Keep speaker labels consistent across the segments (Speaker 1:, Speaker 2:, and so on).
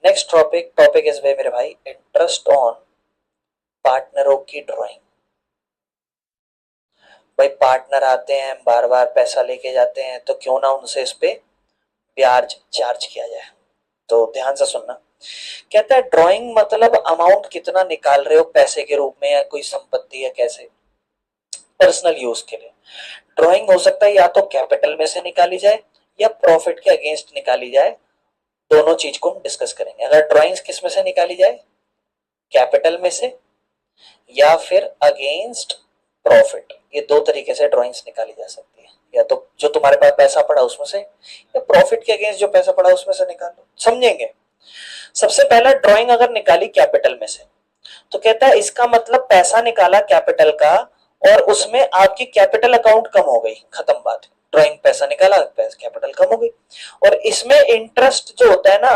Speaker 1: Next topic is way मेरे भाई interest on पार्टनरों की ड्राइंग। भाई पार्टनर आते हैं बार बार पैसा लेके जाते हैं तो क्यों ना उनसे इस पे ब्याज चार्ज किया जाए। तो ध्यान से सुनना। कहता है ड्राइंग मतलब अमाउंट कितना निकाल रहे हो पैसे के रूप में या कोई संपत्ति है कैसे, पर्सनल यूज के लिए। ड्राइंग हो सकता है या तो कैपिटल में से निकाली जाए या प्रॉफिट के अगेंस्ट निकाली जाए। दोनों चीज को हम डिस्कस करेंगे। अगर ड्राइंग्स किस में से निकाली जाए, कैपिटल में से या फिर अगेंस्ट प्रॉफिट, ये दो तरीके से ड्राइंग्स निकाली जा सकती है। या तो जो तुम्हारे पास पैसा पड़ा उसमें से या प्रॉफिट के अगेंस्ट जो पैसा पड़ा उसमें से निकाल लो। समझेंगे। सबसे पहला ड्राइंग अगर निकाली कैपिटल में से तो कहता है इसका मतलब पैसा निकाला कैपिटल का और उसमें आपकी कैपिटल अकाउंट कम हो गई, खत्म बात। ड्राइंग पैसा निकाला, कैपिटल कम हो गई। और इसमें इंटरेस्ट जो होता है ना,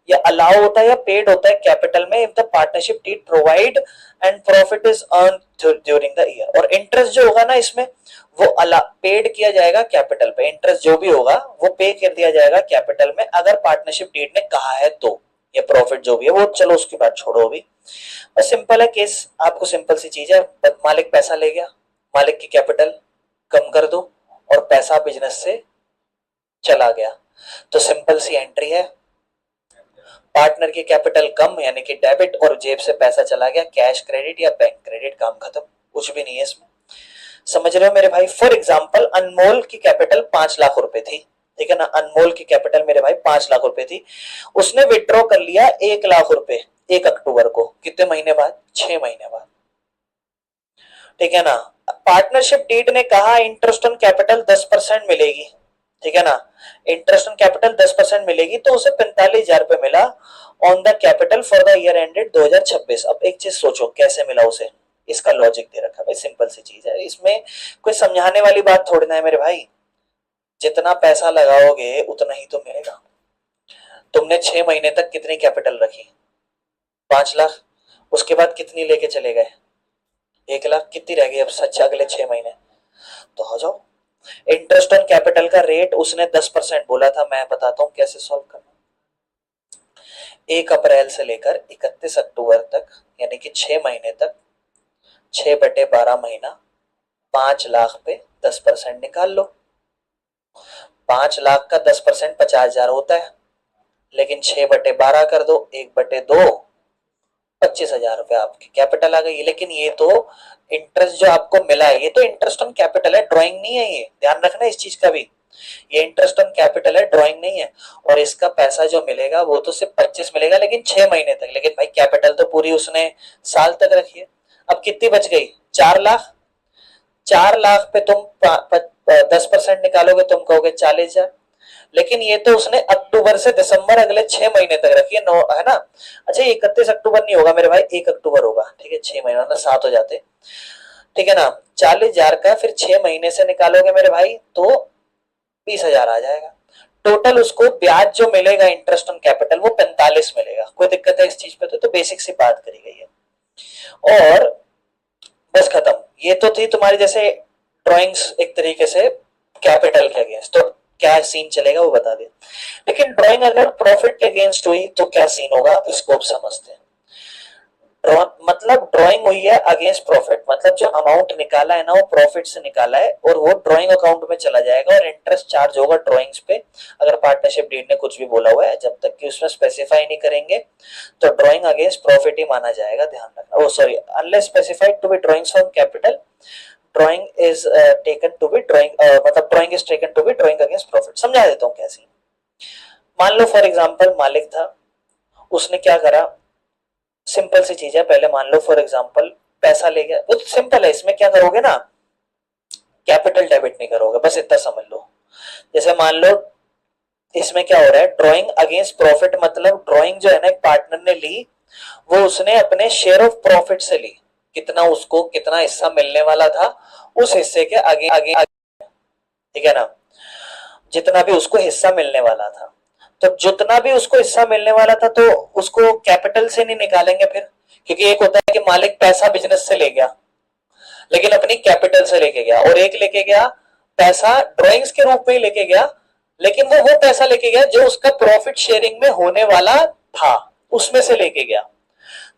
Speaker 1: या अलाउ होता है या पेड होता है कैपिटल में, if the partnership deed provide and profit is earn during the year. और इंटरेस्ट जो होगा ना इसमें वो पेड किया जाएगा कैपिटल पे। इंटरेस्ट जो भी होगा वो पे कर दिया जाएगा कैपिटल में अगर पार्टनरशिप डीड ने कहा है तो। या प्रॉफिट जो भी है वो चलो उसकी बात छोड़ो अभी। बस सिंपल है केस, आपको सिंपल सी चीज है। मालिक पैसा ले गया, मालिक की कैपिटल कम कर दो और पैसा बिजनेस से चला गया। तो सिंपल सी एंट्री है, पार्टनर की कैपिटल कम यानी कि डेबिट और जेब से पैसा चला गया, कैश क्रेडिट या बैंक क्रेडिट, काम खत्म। कुछ भी नहीं है इसमें। समझ रहे हो मेरे भाई। फॉर एग्जांपल अनमोल की कैपिटल 5 लाख रुपए थी, ठीक है ना। अनमोल की कैपिटल मेरे भाई 5 लाख रुपए थी। उसने विड्रॉ कर लिया 1 लाख रुपए 1 अक्टूबर को। कितने महीने बाद? 6 महीने बाद, ठीक है ना। पार्टनरशिप डीड ने कहा इंटरेस्ट ऑन कैपिटल 10% मिलेगी, ठीक है ना। इंटरेस्ट ऑन कैपिटल 10% मिलेगी तो उसे 45,000 रुपए मिला on the capital for the year ended 2026। अब एक चीज सोचो कैसे मिला उसे, इसका लॉजिक दे रखा है भाई। सिंपल सी चीज है, इसमें कोई समझाने वाली बात थोड़ी ना है मेरे भाई। जितना पैसा लगाओगे उतना ही तो मिलेगा। तुमने 6 महीने तक कितनी कैपिटल रखी? 5 लाख। उसके बाद कितनी लेके चले गए? 1 लाख। कितनी रह गई अब सच अगले 6 महीने? तो हो जाओ। इंटरेस्ट ऑन कैपिटल का रेट उसने 10% बोला था। मैं बताता हूं कैसे सॉल्व करना। 1 अप्रैल से लेकर 31 अक्टूबर तक यानी कि 6 महीने तक 6/12 महीना 5 लाख पे 10% निकाल लो। 5 लाख का 10% 50,000 होता है, लेकिन 6/12 कर दो, 1/2 25,000 रुपए आपकी कैपिटल आ गई। लेकिन ये तो इंटरेस्ट जो आपको मिला है ये तो इंटरेस्ट ऑन कैपिटल है, ड्राइंग नहीं है। ये ध्यान रखना इस चीज का भी, ये इंटरेस्ट ऑन कैपिटल है, ड्राइंग नहीं है। और इसका पैसा जो मिलेगा वो तो सिर्फ 25 मिलेगा, लेकिन 6 महीने तक। लेकिन भाई कैपिटल तो पूरी उसने साल तक रखी है। अब कितनी बच गई? 4 लाख। 4 लाख पे तुम 10% निकालोगे, तुम कहोगे 40,000। लेकिन ये तो उसने अक्टूबर से दिसंबर अगले 6 महीने तक रखी है, है ना। अच्छा 31 अक्टूबर नहीं होगा मेरे भाई, 1 अक्टूबर होगा, ठीक है। 6 महीने ना 7 हो जाते, ठीक है ना। 40,000 का फिर 6 महीने से निकालोगे मेरे भाई तो 20,000 आ जाएगा। टोटल उसको ब्याज जो मिलेगा इंटरेस्ट ऑन कैपिटल वो 45 मिलेगा। कोई दिक्कत है इस चीज पे? तो बेसिक सी बात करी गई है और बस खत्म। ये तो थी तुम्हारी जैसे ड्राइंग्स एक तरीके से कैपिटल के अगेंस्ट, तो क्या सीन चलेगा वो बता दे। लेकिन ड्राइंग अगर प्रॉफिट के अगेंस्ट हुई तो क्या सीन होगा, इसको अब समझते हैं। मतलब ड्राइंग हुई है अगेंस्ट प्रॉफिट, मतलब जो अमाउंट निकाला है ना वो प्रॉफिट से निकाला है और वो ड्राइंग अकाउंट में चला जाएगा और इंटरेस्ट चार्ज होगा ड्राइंग्स पे। अगर पार्टनरशिप डीड ने कुछ भी बोला हुआ है, जब तक कि उसमें स्पेसिफाई नहीं करेंगे तो ड्राइंग अगेंस्ट प्रॉफिट ही माना जाएगा। ध्यान रखना। Oh sorry, unless specified to be drawings on capital drawing is taken to be drawing, मतलब drawing is taken to be drawing against profit. समझा देता हूँ कैसे। मान लो फॉर एग्जांपल मालिक था, उसने क्या करा, सिंपल सी चीज है। पहले मान लो फॉर एग्जांपल पैसा ले गया, वो सिंपल है। इसमें क्या करोगे ना, कैपिटल डेबिट नहीं करोगे, बस इतना समझ लो। जैसे मान लो इसमें क्या हो रहा है, ड्राइंग अगेंस्ट प्रॉफिट, मतलब ड्राइंग जो है ना एक पार्टनर ने ली, वो उसने अपने शेयर ऑफ प्रॉफिट से ली। कितना उसको कितना हिस्सा मिलने वाला था उस हिस्से के आगे आगे, ठीक है ना। जितना भी उसको हिस्सा मिलने वाला था, तो जितना भी उसको हिस्सा मिलने वाला था तो उसको कैपिटल से नहीं निकालेंगे फिर, क्योंकि एक होता है कि मालिक पैसा बिजनेस से ले गया लेकिन अपनी कैपिटल से लेके गया, और एक लेके गया पैसा ड्राइंग्स के रूप में ही लेके गया, लेकिन वो पैसा लेके गया जो उसका प्रॉफिट शेयरिंग में होने वाला था। उसमें से लेके गया।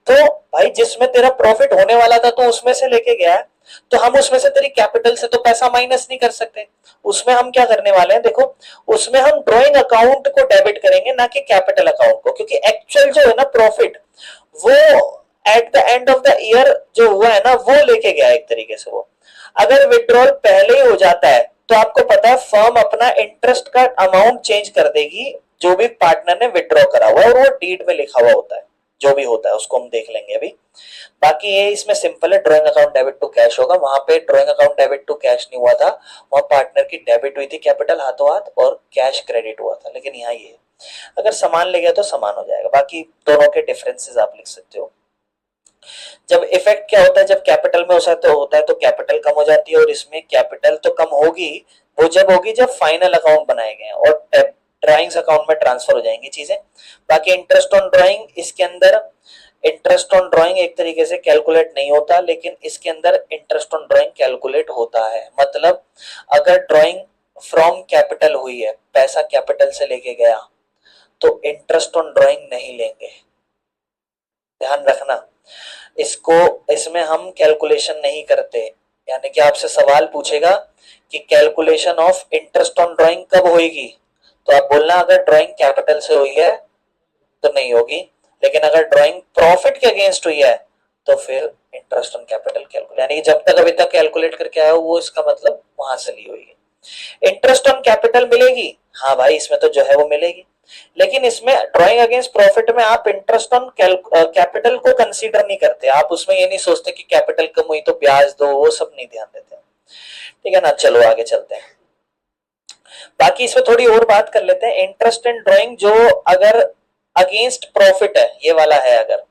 Speaker 1: तो भाई जिसमें तेरा प्रॉफिट होने वाला था तो उसमें से लेके गया, तो हम उसमें से तेरी कैपिटल से तो पैसा माइनस नहीं कर सकते। उसमें हम क्या करने वाले हैं, देखो उसमें हम ड्रॉइंग अकाउंट को डेबिट करेंगे, ना कि कैपिटल अकाउंट को, क्योंकि एक्चुअल जो है ना प्रॉफिट, वो at the end of the year जो हुआ है ना, वो लेके गया एक तरीके से। वो अगर विड्रॉल पहले ही हो जाता है तो आपको पता है फर्म अपना इंटरेस्ट का अमाउंट चेंज कर देगी, जो भी पार्टनर ने विड्रॉ करा हुआ है, और वो डीड में लिखा हुआ होता है। जो भी होता है उसको हम देख लेंगे अभी। बाकी ये इसमें सिंपल है, drawing account debit to cash होगा। वहां पे drawing account debit to cash नहीं हुआ था, वहां पार्टनर की डेबिट हुई थी कैपिटल हाथों हाथ, और कैश क्रेडिट हुआ था। लेकिन यहाँ ये अगर सामान ले गया तो सामान हो जाएगा। बाकी दोनों के डिफरेंसेस आप लिख सकते हो। जब इफेक्ट क्या होता है, जब कैपिटल में होता है तो कैपिटल कम हो जाती है, और इसमें कैपिटल तो कम होगी, वो जब होगी जब फाइनल अकाउंट बनाए गए और ड्राइंग्स अकाउंट में ट्रांसफर हो जाएंगी चीजें। बाकी इंटरेस्ट ऑन ड्राइंग, इसके अंदर इंटरेस्ट ऑन ड्राइंग एक तरीके से कैलकुलेट नहीं होता, लेकिन इसके अंदर इंटरेस्ट ऑन ड्राइंग कैलकुलेट होता है। मतलब अगर ड्राइंग फ्रॉम कैपिटल हुई है, पैसा कैपिटल से लेके गया, तो इंटरेस्ट ऑन ड्राइंग नहीं लेंगे, ध्यान रखना। इसको इसमें हम कैलकुलेशन नहीं करते। यानी कि आपसे सवाल पूछेगा कि calculation of interest on drawing कब होगी, तो आप बोलना अगर ड्राइंग कैपिटल से हुई है तो नहीं होगी, लेकिन अगर ड्राइंग प्रॉफिट के अगेंस्ट हुई है तो फिर इंटरेस्ट ऑन कैपिटल कैलकुलेट, यानी जब तक अभी तक कैलकुलेट करके आया वो इसका मतलब वहां से ली हुई है। इंटरेस्ट ऑन कैपिटल मिलेगी, हाँ भाई इसमें तो जो है वो मिलेगी, लेकिन इसमें ड्राइंग अगेंस्ट प्रॉफिट में आप इंटरेस्ट ऑन कैपिटल को कंसीडर नहीं करते। आप उसमें ये नहीं सोचते कि कैपिटल कम हुई तो ब्याज दो, वो सब नहीं ध्यान देते। ठीक है ना, चलो आगे चलते हैं। बाकी इसमें थोड़ी और बात कर लेते हैं। इंटरेस्ट इन ड्राइंग जो अगर अगेंस्ट प्रॉफिट है, ये वाला है अगर,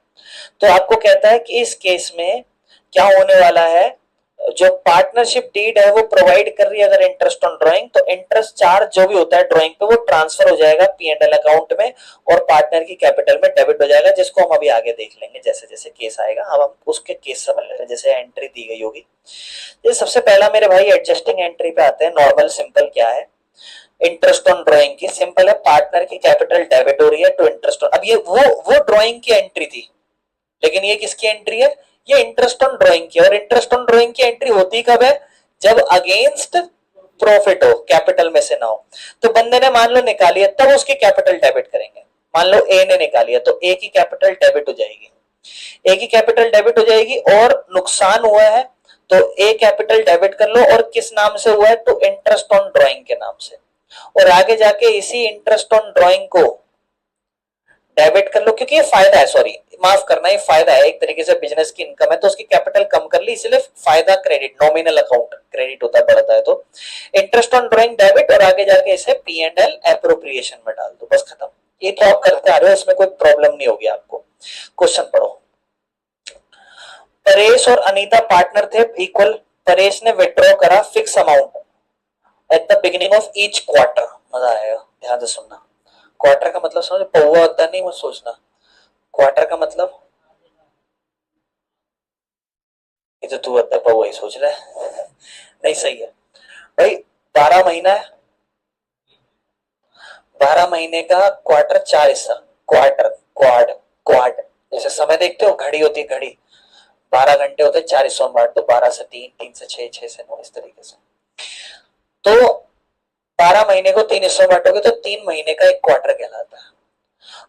Speaker 1: तो आपको कहता है कि इस केस में क्या होने वाला है, जो पार्टनरशिप डीड है वो प्रोवाइड कर रही है अगर इंटरेस्ट ऑन ड्राइंग, तो इंटरेस्ट चार्ज जो भी होता है ड्राइंग पे वो ट्रांसफर हो जाएगा P&L अकाउंट में, और पार्टनर की कैपिटल में डेबिट हो जाएगा, जिसको हम अभी आगे देख लेंगे जैसे जैसे केस आएगा। अब हम उसके केस समझ लेते हैं। जैसे एंट्री दी गई होगी, ये सबसे पहला मेरे भाई एडजस्टिंग एंट्री पे आते हैं। नॉर्मल सिंपल क्या है, इंटरेस्ट ऑन ड्राइंग की सिंपल है, पार्टनर की कैपिटल डेबिट हो रही है टू इंटरेस्ट ऑन। अब ये वो ड्राइंग की एंट्री थी, लेकिन ये किसकी एंट्री है, ये इंटरेस्ट ऑन ड्राइंग की। और इंटरेस्ट ऑन ड्राइंग की एंट्री होती कब है, जब अगेंस्ट प्रॉफिट हो, कैपिटल में से ना हो। तो बंदे ने मान लो निकाली है, तब उसकी कैपिटल डेबिट करेंगे। मान लो ए ने निकाली है तो ए की कैपिटल डेबिट हो जाएगी, ए की कैपिटल डेबिट हो जाएगी। और नुकसान हुआ है तो ए कैपिटल डेबिट कर लो, और किस नाम से हुआ है, तो इंटरेस्ट ऑन ड्राइंग के नाम से। और आगे जाके इसी इंटरेस्ट ऑन ड्राइंग को डेबिट कर लो, क्योंकि ये फायदा है, सॉरी माफ करना, ये फायदा है एक तरीके से, बिजनेस की इनकम है तो उसकी कैपिटल कम कर ली, इसलिए फायदा क्रेडिट, नॉमिनल अकाउंट क्रेडिट होता है, बढ़ता है। तो इंटरेस्ट ऑन ड्राइंग डेबिट, और आगे जाके इसे P&L एप्रोप्रिएशन में डाल दो, बस खत्म। ये तो आप करते आ रहे हो, इसमें कोई प्रॉब्लम नहीं होगी आपको। क्वेश्चन पढ़ो। परेश और अनीता पार्टनर थे इक्वल। परेश ने विड्रॉ करा fix amount at the beginning of each quarter. मजा आएगा, ध्यान से सुनना। क्वार्टर का मतलब समझ, पौवा होता नहीं मत सोचना। क्वार्टर का मतलब, ये तो तू होता पौवा ही सोच रहा है नहीं सही है भाई। 12 महीना है, 12 महीने का क्वार्टर 4 हिस्सा, क्वार्टर क्वाड क्वाड, जैसे समय देखते हो घड़ी होती है, घड़ी 12 घंटे होते हैं, 4 हिस्सों में बांट दो, 12 से 3, 3 से 6, 6 से 9, इस तरीके से। तो 12 महीने को 3 हिस्सों में बांटोगे तो 3 महीने का एक क्वार्टर कहलाता है।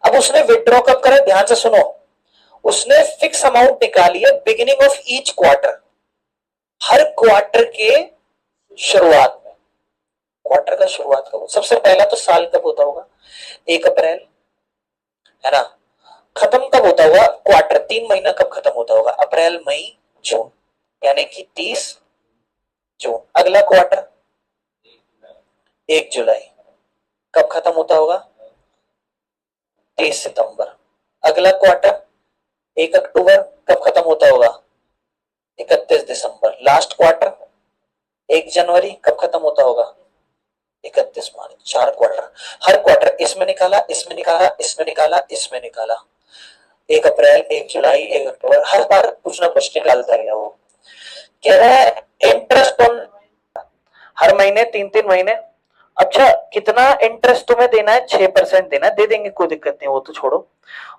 Speaker 1: अब उसने विड्रॉ कब करा, ध्यान से सुनो। उसने फिक्स अमाउंट निकाली है beginning of each quarter, her quarter के शुरुआत में। क्वार्टर का शुरुआत कब, सबसे पहला तो साल कब होता होगा, 1 अप्रैल है ना। खत्म कब होता होगा क्वार्टर, 3 महीना कब खत्म होता होगा, अप्रैल मई जून, यानी कि 30 जून। अगला क्वार्टर 1 जुलाई, कब खत्म होता होगा, 30 सितंबर। अगला क्वार्टर 1 अक्टूबर, कब खत्म होता होगा, 31 दिसंबर। लास्ट क्वार्टर 1 जनवरी, कब खत्म होता होगा, 31 मार्च। 4 क्वार्टर, हर क्वार्टर इसमें निकाला, इसमें निकाला, इसमें निकाला, इसमें निकाला। 1 अप्रैल, 1 जुलाई, 1 अक्टूबर, हर बार कुछ ना कुछ निकालता है। वो कह रहा है इंटरेस्ट ऑन, हर महीने 3-3 महीने अच्छा कितना इंटरेस्ट तुम्हें देना है? 6% देना है, दे देंगे, कोई दिक्कत नहीं, वो तो छोड़ो।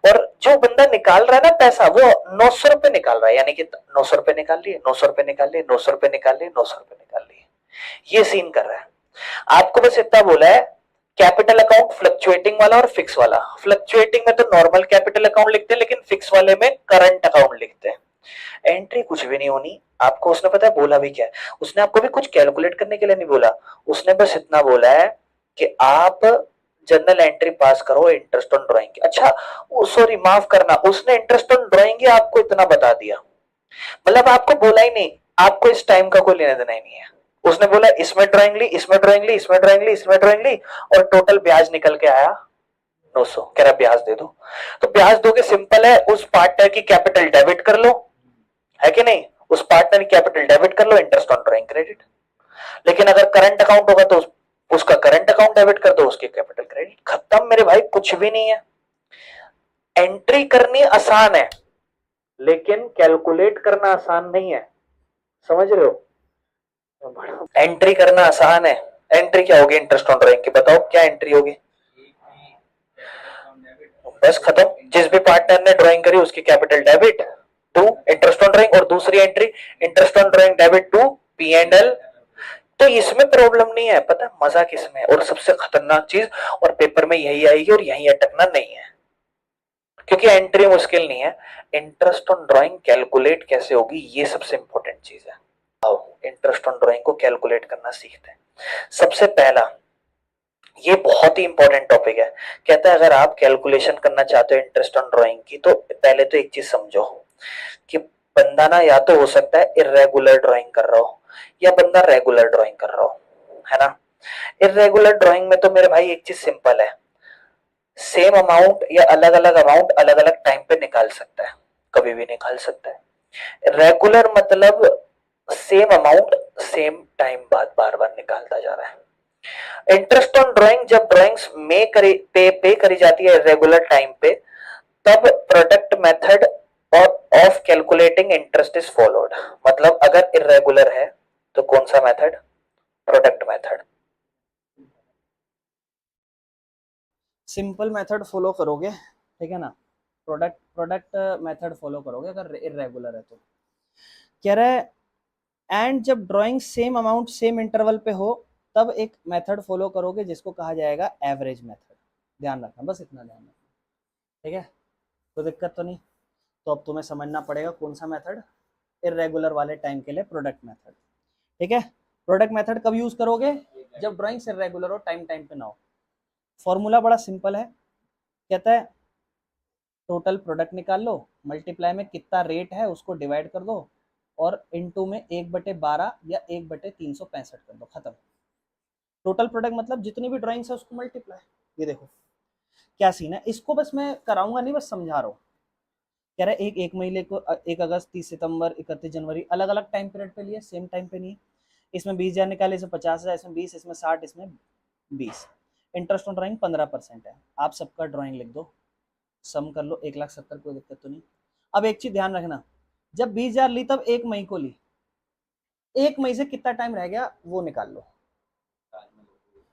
Speaker 1: और जो बंदा निकाल रहा है ना पैसा, वो 900 रुपए निकाल रहा है, यानी कि 900 रुपए निकाल लिए, 900 रुपए निकाल लिए, 900 रुपए निकाल लिए, 900 रुपए निकाल लिए, ये सीन कर रहा है। आपको बस इतना बोला है कैपिटल अकाउंट फ्लक्चुएटिंग वाला और फिक्स वाला। फ्लक्चुएटिंग में तो नॉर्मल कैपिटल अकाउंट लिखते हैं, लेकिन फिक्स वाले में करंट अकाउंट लिखते हैं। एंट्री कुछ भी नहीं होनी आपको, उसने पता है बोला भी क्या है? उसने आपको भी कुछ कैलकुलेट करने के लिए नहीं बोला, उसने बस इतना बोला है कि आप जनरल एंट्री पास करो इंटरेस्ट ऑन ड्राइंग की। अच्छा सॉरी माफ करना, उसने इंटरेस्ट ऑन ड्राइंग की आपको इतना बता दिया, मतलब आपको बोला ही नहीं, आपको इस टाइम का कोई लेना देना ही नहीं है। उसने बोला इसमें ड्राइंग ली, इसमें ड्राइंग ली, इसमें ड्राइंग ली, इसमें ड्राइंग ली, और टोटल ब्याज निकल के आया 900। कह रहा ब्याज दे दो, तो ब्याज दोगे, सिंपल है, उस पार्टनर की कैपिटल डेबिट कर लो, है कि नहीं? उस पार्टनर की कैपिटल डेबिट कर लो, इंटरेस्ट ऑन ड्राइंग क्रेडिट। लेकिन अगर करंट अकाउंट होगा तो उसका करंट अकाउंट डेबिट कर दो, उसकी कैपिटल क्रेडिट, खत्म मेरे भाई, कुछ भी नहीं है। एंट्री करनी आसान है, लेकिन कैलकुलेट करना आसान नहीं है, समझ रहे हो? एंट्री करना आसान है, एंट्री क्या होगी इंटरेस्ट ऑन ड्राइंग की, बताओ क्या एंट्री होगी? बस खत्म, जिस भी पार्टनर ने ड्राइंग करी उसकी capital debit to interest on drawing, और दूसरी entry interest on drawing debit to P and L. तो इसमें प्रॉब्लम नहीं है, पता है मजा किसमें? और सबसे खतरनाक चीज, और पेपर में यही आएगी और यही अटकना नहीं है, क्योंकि एंट्री मुश्किल नहीं है, इंटरेस्ट ऑन ड्राइंग कैलकुलेट कैसे होगी ये सबसे इंपॉर्टेंट चीज है। आओ इंटरेस्ट ऑन ड्राइंग को कैलकुलेट करना सीखते हैं। सबसे पहला, ये बहुत ही इंपॉर्टेंट टॉपिक है, कहता है अगर आप कैलकुलेशन करना चाहते हो इंटरेस्ट ऑन ड्राइंग की, तो पहले तो एक चीज समझो कि बंदा ना या तो हो सकता है इरेगुलर ड्राइंग कर रहा हो, या बंदा रेगुलर ड्राइंग कर रहा हो, है ना? इरेगुलर ड्राइंग में तो मेरे भाई एक चीज सिंपल है, सेम अमाउंट या अलग अलग अमाउंट अलग अलग टाइम पे निकाल सकता है, कभी भी निकाल सकता है। रेगुलर मतलब सेम अमाउंट सेम टाइम बाद बार बार निकालता जा रहा है। इंटरेस्ट ऑन ड्राइंग जब ड्राइंग्स में पे करी जाती है रेगुलर टाइम पे, तब प्रोडक्ट मेथड और of calculating interest is followed. मतलब अगर इरेगुलर है तो कौन सा method? Product method.
Speaker 2: Simple method follow करोगे, ठीक है ना? प्रोडक्ट प्रोडक्ट मेथड फॉलो करोगे अगर इरेगुलर है तो। कह रहा है एंड जब drawing same amount same interval पे हो, तब एक मेथड फॉलो करोगे जिसको कहा जाएगा एवरेज मेथड। ध्यान रखना, बस इतना ध्यान रखना, ठीक है? कोई दिक्कत तो नहीं? तो अब तुम्हें समझना पड़ेगा कौन सा मेथड, इरेगुलर वाले टाइम के लिए प्रोडक्ट मेथड, ठीक है? प्रोडक्ट मेथड कब यूज करोगे? जब ड्राइंग इरेगुलर हो, टाइम टाइम पे ना हो। फॉर्मूला बड़ा सिंपल है, कहता है टोटल प्रोडक्ट निकाल लो, मल्टीप्लाई में कितना रेट है उसको डिवाइड कर दो, और इनटू में 1/12 या 1/365 कर दो, खत्म। टोटल प्रोडक्ट मतलब जितनी भी ड्राइंग्स है उसको मल्टीप्लाई। ये देखो क्या सीन है, इसको बस मैं कराऊंगा नहीं, बस समझा रहा हूँ। कह रहा है एक एक महीने को 1 अगस्त, 30 सितंबर, 31 जनवरी, अलग अलग टाइम पीरियड पे लिए, सेम टाइम पे नहीं है। इसमें 20,000 निकाले, इसमें 50,000, इसमें 20, इसमें 60, इसमें 20। इंटरेस्ट ऑन ड्राइंग 15% है। आप सबका ड्राइंग लिख दो, सम कर लो, 1,70,000, कोई दिक्कत तो नहीं। अब एक चीज ध्यान रखना, जब 20,000 ली तब 1 मई को ली, 1 मई से कितना टाइम रह गया वो निकाल लो।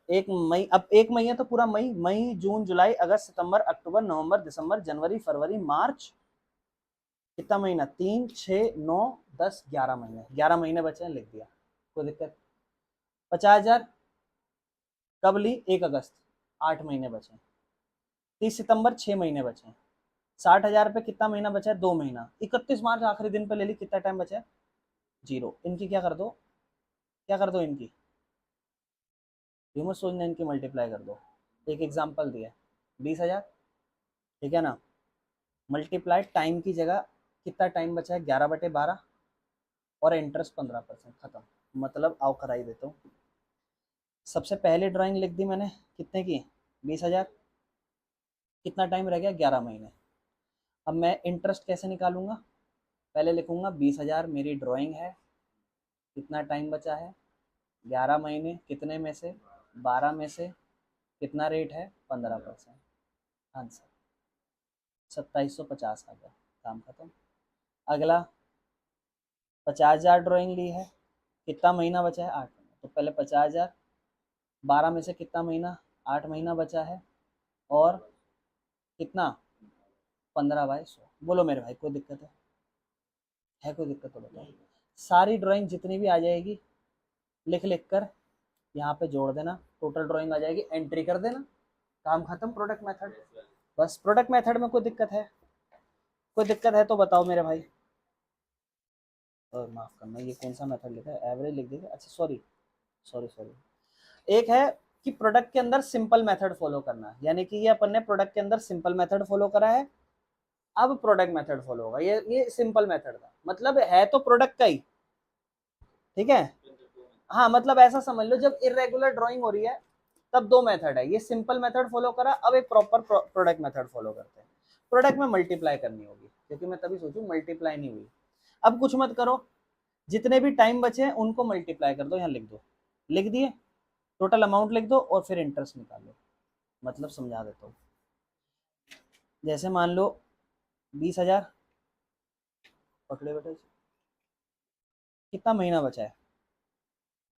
Speaker 2: 1 मई, अब 1 मई है तो पूरा मई, मई जून जुलाई अगस्त सितंबर अक्टूबर नवंबर दिसंबर जनवरी फरवरी मार्च, कितना महीना? 3, 6, 9, 10, 11 महीने, 11 महीने बचे हैं, लिख दिया, कोई दिक्कत? 50,000 कब ली? 1 अगस्त, 8 महीने बचे। 30 सितंबर 6 महीने बचे। 60,000 पे कितना महीना बचा है? 2 महीना। 31 मार्च आखिरी दिन पे ले ली, कितना टाइम बचा है? 0। इनकी क्या कर दो, क्या कर दो इनकी, ये मत सोचना, इनकी मल्टीप्लाई कर दो। एक एग्जाम्पल दिया, 20,000, ठीक है ना? मल्टीप्लाई टाइम की जगह कितना टाइम बचा है? 11/12, और इंटरेस्ट 15%, खत्म। मतलब आओ कराई देता हूँ। सबसे पहले ड्राइंग लिख दी मैंने, कितने की? 20,000। कितना टाइम रह गया? 11 महीने। अब मैं इंटरेस्ट कैसे निकालूंगा? पहले लिखूंगा 20,000 मेरी ड्राइंग है, कितना टाइम बचा है? 11 महीने, कितने में से? 12 में से। कितना रेट है? 15%। आंसर 2,750 आ गया, काम खत्म। अगला, 50,000 ड्राइंग ली है, कितना महीना बचा है? 8 महीना। तो पहले 50,000 12 में से कितना महीना, 8 महीना बचा है, और कितना 15/100। बोलो मेरे भाई कोई दिक्कत है कोई दिक्कत तो बताओ। सारी ड्राइंग जितनी भी आ जाएगी लिख लिख कर यहाँ पे जोड़ देना, टोटल ड्राइंग आ जाएगी, एंट्री कर देना, काम खत्म। प्रोडक्ट मेथड, बस प्रोडक्ट मेथड में कोई दिक्कत है? कोई दिक्कत है तो बताओ मेरे भाई। और माफ करना, ये कौन सा मेथड लिखा है, एवरेज लिख देगा, अच्छा सॉरी सॉरी सॉरी। एक है कि प्रोडक्ट के अंदर सिंपल मेथड फॉलो करना, यानी कि ये अपन ने प्रोडक्ट के अंदर सिंपल मेथड फॉलो करा है, अब प्रोडक्ट मेथड फॉलो होगा। ये सिंपल मेथड था, मतलब है तो प्रोडक्ट का ही, ठीक है। हाँ मतलब ऐसा समझ लो, जब इरेगुलर ड्राइंग हो रही है तब दो मेथड है, ये सिंपल मेथड फॉलो करा, अब एक प्रॉपर प्रोडक्ट मेथड फॉलो करते हैं। प्रोडक्ट में मल्टीप्लाई करनी होगी, क्योंकि मैं तभी सोचूं मल्टीप्लाई नहीं हुई। अब कुछ मत करो, जितने भी टाइम बचे हैं उनको मल्टीप्लाई कर दो, यहाँ लिख दो, लिख दिए, टोटल अमाउंट लिख दो और फिर इंटरेस्ट निकाल लो। मतलब समझा देता हूँ, जैसे मान लो 20,000 पकड़े बेटे, कितना महीना बचा है,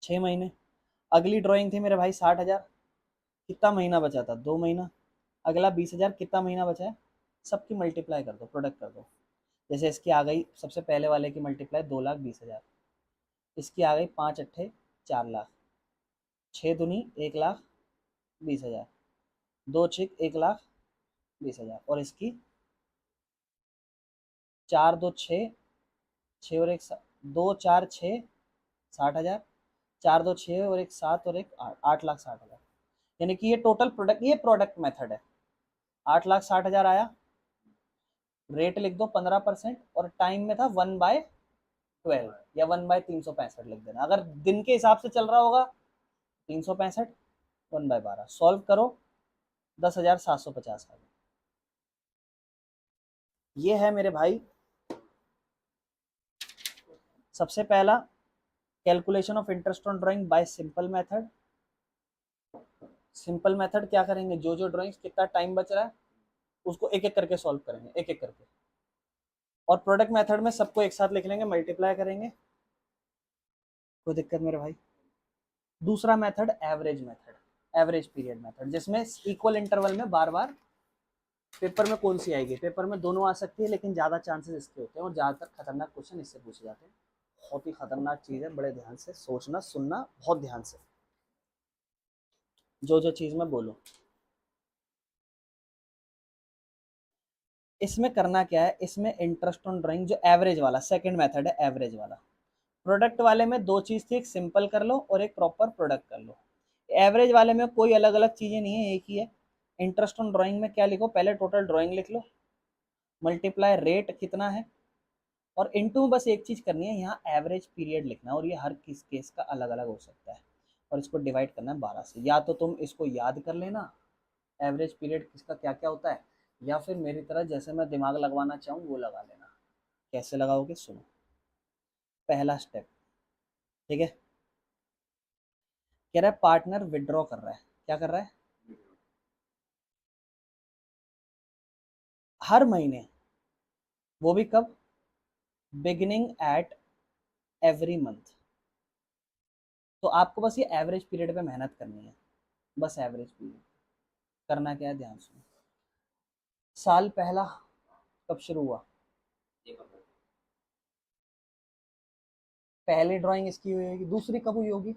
Speaker 2: 6 महीने। अगली ड्राइंग थी मेरे भाई 60,000, कितना महीना बचा था, 2 महीना। अगला 20,000, कितना महीना बचा है, सबकी मल्टीप्लाई कर दो, प्रोडक्ट कर दो। जैसे इसकी आ गई सबसे पहले वाले की मल्टीप्लाई 2,20,000, इसकी आ गई 5 अट्ठे 4 लाख, 6 दूनी 1,20,000, 2 6 1,20,000, और इसकी 4 2 6, 6 और 1 2 4 6 60,000, 4 2 6 और 1 7 और 1 8, 8,60,000। यानी कि ये टोटल प्रोडक्ट, ये प्रोडक्ट मेथड है। 8,60,000 आया, रेट लिख दो 15%, और टाइम में था 1/12 या 1/365 लिख देना। अगर दिन के हिसाब से चल रहा होगा 365, 1/12 सॉल्व करो, 10,750 आ गया। ये है मेरे भाई सबसे पहला, calculation of interest on drawing bye simple method. Simple method क्या करेंगे, जो जो ड्राइंग्स कितना टाइम बच रहा है उसको एक एक करके सॉल्व करेंगे, एक एक करके। और प्रोडक्ट मेथड में सबको एक साथ लिख लेंगे, मल्टीप्लाई करेंगे, कोई दिक्कत मेरे भाई। दूसरा method average method, average period method, जिसमें इक्वल इंटरवल में बार बार, पेपर में कौन सी आएगी, पेपर में दोनों आ सकती है, लेकिन ज़्यादा चांसेस इसके होते हैं, और ज़्यादातर खतरनाक क्वेश्चन इससे पूछे जाते हैं। बहुत ही खतरनाक चीज़ है, बड़े ध्यान से सोचना सुनना, बहुत ध्यान से जो जो चीज़ मैं बोलूँ। इसमें करना क्या है, इसमें इंटरेस्ट ऑन ड्राइंग जो एवरेज वाला सेकंड मेथड है, एवरेज वाला। प्रोडक्ट वाले में दो चीज़ थी, एक सिंपल कर लो और एक प्रॉपर प्रोडक्ट कर लो। एवरेज वाले में कोई अलग अलग चीज़ें नहीं है, एक ही है। इंटरेस्ट ऑन ड्राइंग में क्या लिखो, पहले टोटल ड्राइंग लिख लो, मल्टीप्लाई रेट कितना है, और इनटू बस एक चीज़ करनी है, यहाँ एवरेज पीरियड लिखना है, और ये हर किस केस का अलग अलग हो सकता है, और इसको डिवाइड करना है 12 से। या तो तुम इसको याद कर लेना एवरेज पीरियड किसका क्या क्या होता है, या फिर मेरी तरह जैसे मैं दिमाग लगवाना चाहूँ वो लगा लेना। कैसे लगाओगे सुनो, पहला स्टेप, ठीक है। कह रहा है पार्टनर विड्रॉ कर रहा है, क्या कर रहा है, हर महीने, वो भी कब, बिगिनिंग एट एवरी मंथ। तो आपको बस ये एवरेज पीरियड पे मेहनत करनी है, बस एवरेज पीरियड। करना क्या है ध्यान सुनो, साल पहला कब शुरू हुआ, पहली ड्राइंग इसकी हुई होगी, दूसरी कब हुई होगी,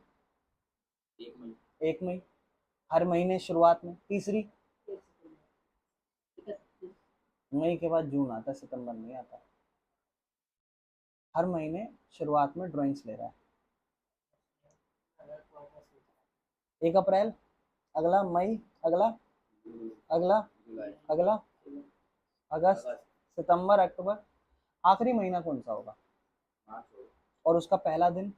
Speaker 2: 1 मई, हर महीने शुरुआत में। तीसरी मई के बाद जून आता है, सितंबर नहीं आता। हर महीने शुरुआत में ड्राइंग्स ले रहा है, 1 अप्रैल, अगला मई, अगला, अगला, अगला अगस्त, सितंबर, अक्टूबर, आखिरी महीना कौन सा होगा, और उसका पहला दिन,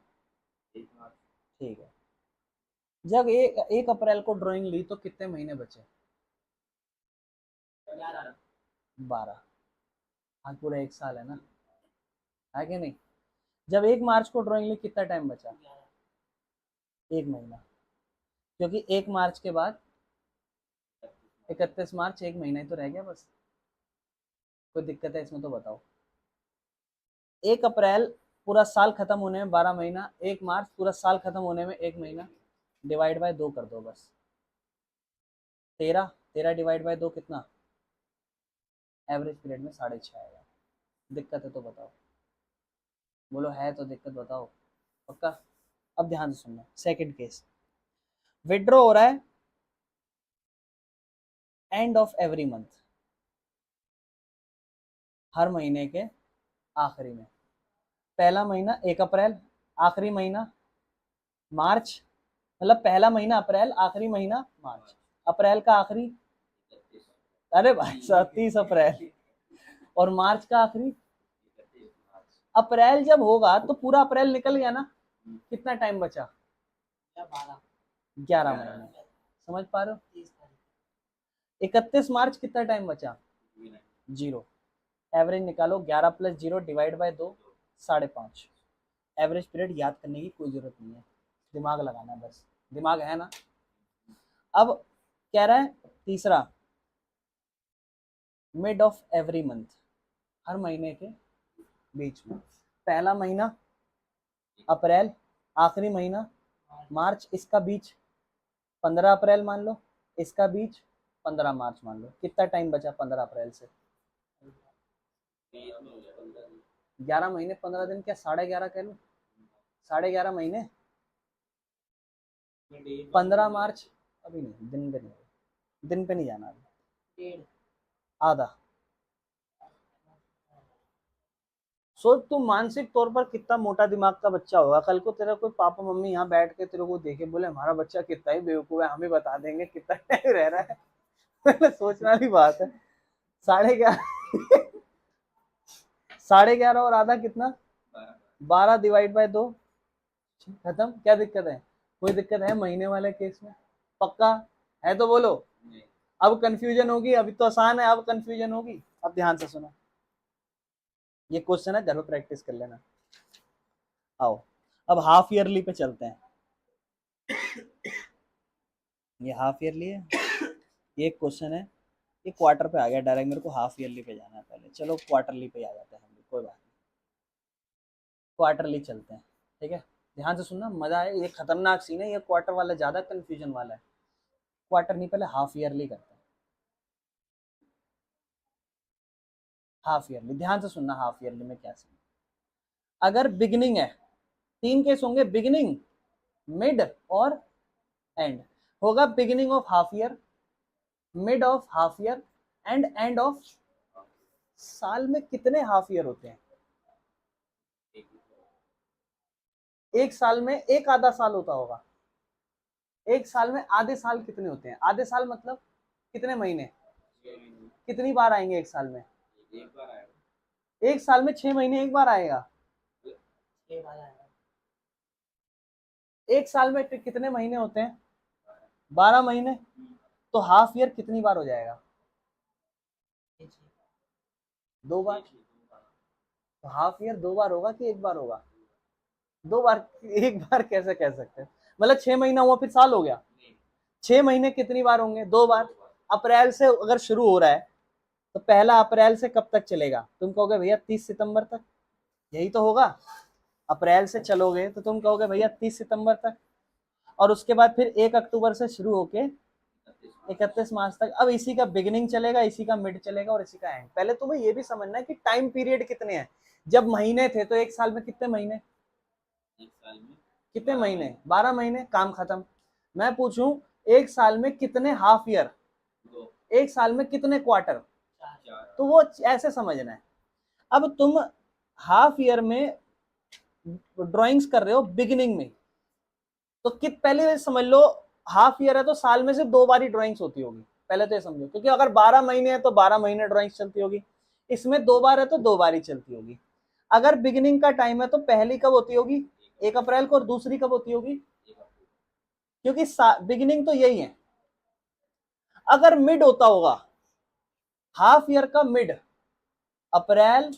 Speaker 2: ठीक है। जब 1 अप्रैल को ड्राइंग ली तो कितने महीने बचे, 12। हाँ पूरा 1 साल है ना, है कि नहीं। जब 1 मार्च को ड्राइंग ली कितना टाइम बचा, 1 महीना, क्योंकि 1 मार्च के बाद 31 मार्च, 1 महीना ही तो रह गया बस। कोई दिक्कत है इसमें तो बताओ। 1 अप्रैल पूरा साल खत्म होने में 12 महीना, 1 मार्च पूरा साल खत्म होने में 1 महीना, डिवाइड बाय 2 कर दो बस। 13 13 डिवाइड बाय 2 कितना? एवरेज पीरियड में 6.5 आएगा। दिक्कत है तो बताओ, बोलो है तो दिक्कत बताओ, पक्का? अब ध्यान से सुनना, सेकंड केस, विड्रॉ हो रहा है एंड ऑफ एवरी मंथ, हर महीने के आखिरी में। पहला महीना 1 अप्रैल, आखिरी महीना मार्च, मतलब पहला महीना अप्रैल, आखिरी महीना मार्च। अप्रैल का आखिरी, अरे भाई साहब 30 अप्रैल, और मार्च का आखिरी। अप्रैल जब होगा तो पूरा अप्रैल निकल गया ना, कितना टाइम बचा? 11 महीने। समझ पा रहे हो? 31 मार्च कितना टाइम बचा? 0। एवरेज निकालो, 11 + 0 डिवाइड बाय 2, 5.5। एवरेज पीरियड याद करने की कोई जरूरत नहीं है, दिमाग लगाना है बस। दिमाग है ना? अब कह रहा है तीसरा, मिड ऑफ एवरी मंथ, हर महीने के बीच में। पहला महीना अप्रैल, आखिरी महीना मार्च, इसका बीच 15 अप्रैल मान लो, इसका बीच 15 मार्च मान लो। कितना टाइम बचा 15 अप्रैल से? 11 महीने 15 दिन, क्या 11.5 कह लो? 11.5 महीने। 15 मार्च, अभी नहीं, दिन पे नहीं, दिन पे नहीं जाना अभी, आधा। सोच तू मानसिक तौर पर कितना मोटा दिमाग का बच्चा होगा। कल को तेरा कोई पापा मम्मी यहाँ बैठ के तेरे को देखे बोले हमारा बच्चा कितना ही बेवकूफ है, हमें बता देंगे कितना टाइम रह रहा है। सोचने वाली बात है। 11.5 11.5 और आधा कितना? 12 डिवाइड बाय 2, खत्म। क्या दिक्कत है? कोई दिक्कत है महीने वाले केस में? पक्का है तो बोलो। अब कंफ्यूजन होगी, अभी तो आसान है, अब कंफ्यूजन होगी। अब ध्यान से सुनो, ये क्वेश्चन है, घर में प्रैक्टिस कर लेना। आओ अब हाफ ईयरली पे चलते हैं। ये हाफ ईयरली है, ये एक क्वेश्चन है, ये क्वार्टर पे आ गया डायरेक्ट, मेरे को हाफ ईयरली पे जाना है पहले। चलो क्वार्टरली पे आ जाते हैं हम भी, कोई बात नहीं, क्वार्टरली चलते हैं। ठीक है, ध्यान से सुनना, मजा है। ये खतरनाक सीन है, ये क्वार्टर वाला ज्यादा कंफ्यूजन वाला है। क्वार्टर नहीं, पहले हाफ ईयरली करते हैं। हाफ ईयरली, ध्यान से सुनना, हाफ ईयरली में क्या सीन। अगर बिगिनिंग है, 3 केस होंगे, बिगिनिंग, मिड और एंड। होगा beginning of half year, mid of half year and end of. साल में कितने हाफ ईयर होते हैं? एक साल में एक आधा साल होता होगा। एक साल में आधे साल कितने होते हैं? आधे साल मतलब कितने महीने? कितनी बार आएंगे एक साल में? एक साल में 6 महीने एक बार आएगा। एक साल में कितने महीने होते हैं? 12 महीने। तो हाफ ईयर कितनी बार हो जाएगा? 2 बार। तो हाफ ईयर 2 बार होगा कि 1 बार होगा? 2 बार। 1 बार कैसे कह सकते हैं? मतलब 6 महीना हुआ फिर साल हो गया। 6 महीने कितनी बार होंगे? 2 बार। अप्रैल से अगर शुरू हो रहा है तो पहला अप्रैल से कब तक चलेगा? तुम कहोगे भैया 30 सितंबर तक, यही तो होगा। अप्रैल से चलोगे तो तुम कहोगे भैया 30 सितंबर तक, और उसके बाद फिर 1 अक्टूबर से शुरू होके 31 मार्च तक। अब इसी का बिगिनिंग चलेगा, इसी का मिड चलेगा और इसी का एंड। पहले तुम्हें ये भी समझना है कि टाइम पीरियड कितने हैं। जब महीने थे तो एक साल में कितने महीने? कितने महीने? 12 महीने, काम खत्म। मैं पूछूं एक साल में कितने हाफ ईयर? एक साल में कितने क्वार्टर? तो वो ऐसे समझना है। अब तुम हाफ ईयर में ड्राइंग्स कर रहे हो बिगिनिंग में, तो पहले समझ लो हाफ ईयर है तो साल में सिर्फ 2 बार ही ड्राइंग्स होती होगी। पहले तो ये समझो, क्योंकि अगर 12 महीने है तो 12 महीने ड्राइंग्स चलती होगी। इसमें 2 बार है तो 2 बार ही चलती होगी। अगर बिगिनिंग का टाइम है तो पहली कब होती होगी? 1 अप्रैल को, और दूसरी कब होती होगी? क्योंकि बिगिनिंग तो यही है। अगर मिड होता होगा, हाफ ईयर का मिड, अप्रैल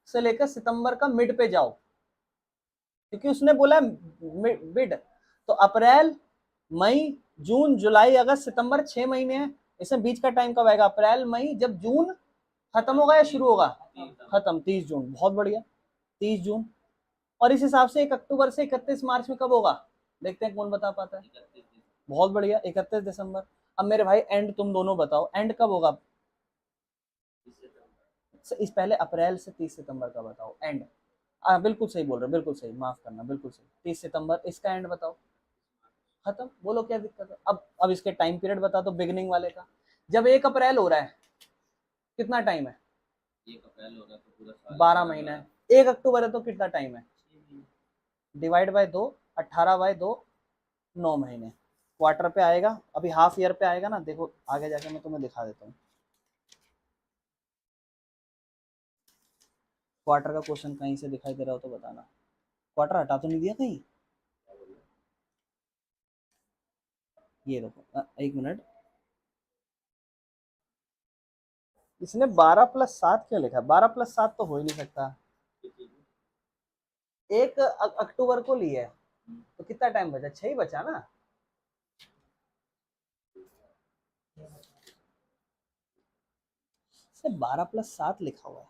Speaker 2: से लेकर सितंबर का मिड पे जाओ, क्योंकि उसने बोला मिड। तो अप्रैल, मई, जून, जुलाई, अगस्त, सितंबर, 6 महीने हैं। इसमें बीच का टाइम कब आएगा? अप्रैल, मई, जब जून खत्म होगा या शुरू होगा? खत्म, 30 जून। बहुत बढ़िया, 30 जून। और इस हिसाब से 1 अक्टूबर से 31 मार्च में कब होगा? देखते हैं कौन बता पाता है। बहुत बढ़िया, 31 दिसंबर। अब मेरे भाई एंड तुम दोनों बताओ, एंड कब होगा? इस पहले अप्रैल से 30 सितंबर का बताओ एंड। बिल्कुल सही बोल रहे हो, बिल्कुल सही, माफ करना, बिल्कुल सही, 30 सितंबर। इसका एंड बताओ। खत्म, बोलो क्या दिक्कत है? अब इसके टाइम पीरियड बता दो बिगिनिंग वाले का। जब 1 अप्रैल हो रहा है, कितना टाइम है?
Speaker 1: 1 अप्रैल होगा तो पूरा साल
Speaker 2: 12 महीना है। 1 अक्टूबर है तो कितना टाइम है? डिवाइड बाय 2, 18/2, 9 महीने। क्वार्टर पे आएगा, अभी हाफ ईयर पे आएगा ना, देखो आगे जाके मैं तुम्हें दिखा देता हूँ। क्वार्टर का क्वेश्चन कहीं से दिखाई दे रहा हो तो बताना। क्वार्टर हटा तो नहीं दिया कहीं? ये देखो, 1 मिनट। इसने 12+7 क्यों लिखा? 12+7 तो हो ही नहीं सकता। 1 अक्टूबर को लिया है तो कितना टाइम बचा? 6 ही बचा ना। इसने 12+7 लिखा हुआ है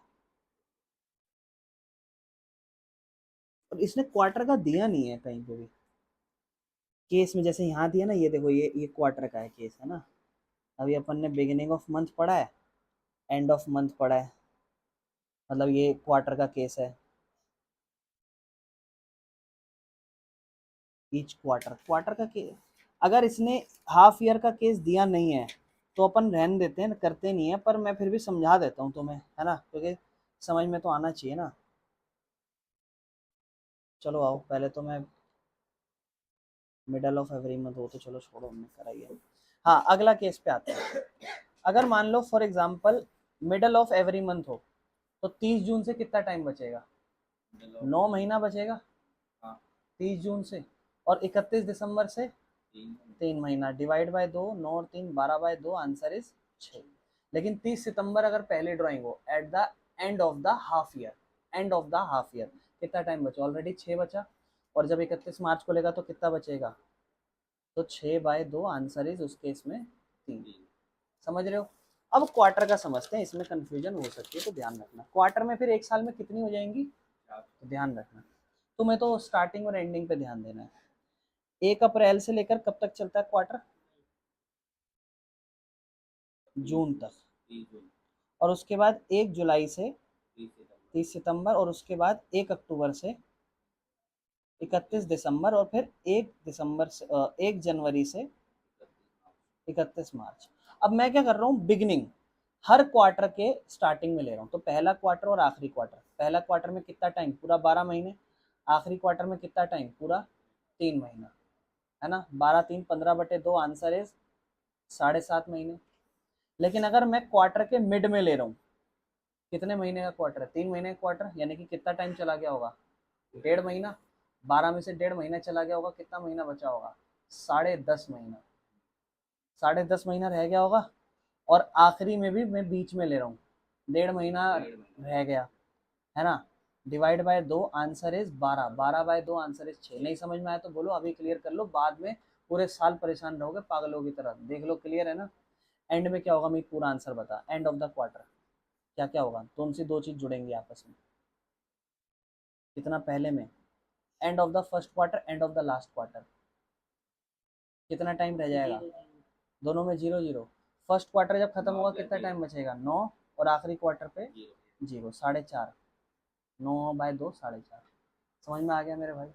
Speaker 2: और इसने क्वार्टर का दिया नहीं है कहीं पे भी। केस में जैसे यहाँ दिया ना, ये देखो, ये क्वार्टर का है केस, है ना। अभी अपन ने बिगिनिंग ऑफ मंथ पढ़ा है, एंड ऑफ मंथ पढ़ा है, मतलब ये क्वार्टर का केस है। ईच क्वार्टर, क्वार्टर का केस। अगर इसने हाफ ईयर का केस दिया नहीं है तो अपन रहने देते हैं, करते नहीं है, पर मैं फिर भी समझा देता हूँ तुम्हें, है ना, क्योंकि समझ में तो आना चाहिए ना। चलो आओ, पहले तो मैं मिडल ऑफ एवरी मंथ हो तो चलो छोड़ो, हमने कराई है। हाँ, अगला केस पे आते हैं। अगर मान लो for example middle of every month हो तो 30 जून से कितना टाइम बचेगा? 9 महीना बचेगा। 30 जून से। और 31 दिसंबर से 3 महीना। डिवाइड बाय 2, 9 और 3, 12/2, आंसर इज 6। लेकिन 30 सितंबर अगर पहले ड्राइंग हो, at the end of the half year, end of the half year, कितना टाइम बचा? ऑलरेडी 6 बचा। और जब 31 मार्च को लेगा तो कितना बचेगा? तो 6/2, आंसर इज उस केस में 3। समझ रहे हो? अब क्वार्टर का समझते हैं, इसमें कंफ्यूजन हो सकती है तो ध्यान रखना। क्वार्टर में फिर एक साल में कितनी हो जाएंगी तो ध्यान रखना। तुम्हें तो स्टार्टिंग और एंडिंग पे ध्यान देना है। 1 अप्रैल से लेकर कब तक चलता है क्वार्टर? जून तक। और उसके बाद 1 जुलाई से 30 सितंबर, और उसके बाद 1 अक्टूबर से 31 दिसंबर, और फिर 1 दिसंबर से 1 जनवरी से 31 मार्च। अब मैं क्या कर रहा हूँ, बिगनिंग हर क्वार्टर के स्टार्टिंग में ले रहा हूँ। तो पहला क्वार्टर और आखिरी क्वार्टर, पहला क्वार्टर में कितना टाइम? पूरा 12 महीने। आखिरी क्वार्टर में कितना टाइम? पूरा 3 महीना, है ना। 12×3 = 15/2, आंसर इज 7.5 महीने। लेकिन अगर मैं क्वार्टर के मिड में ले रहा हूँ, कितने महीने का क्वार्टर है? 3 महीने का क्वार्टर, यानी कि कितना टाइम चला गया होगा? 1.5 महीना। 12 में से 1.5 महीना चला गया होगा, कितना महीना बचा होगा? 10.5 महीना। 10.5 महीना रह गया होगा। और आखिरी में भी मैं बीच में ले रहा हूँ, 1.5 महीना रह गया, है ना। Divide by 2, answer is 12। 12/2, answer is 6। नहीं समझ में आया तो बोलो, अभी क्लियर कर लो, बाद में पूरे साल परेशान रहोगे पागलों की तरह। देख लो, क्लियर है ना। एंड में क्या होगा, मैं पूरा आंसर बता। एंड ऑफ द क्वार्टर क्या क्या होगा? कौन सी दो चीज जुड़ेंगी आपस में? कितना पहले में? End of the first quarter, end of the last quarter. कितना टाइम रह जाएगा? दोनों में 0 0। फर्स्ट क्वार्टर जब खत्म होगा कितना टाइम बचेगा? 9। और आखिरी क्वार्टर पे 0, 4.5। 9/2, 4.5। समझ में आ गया मेरे भाई?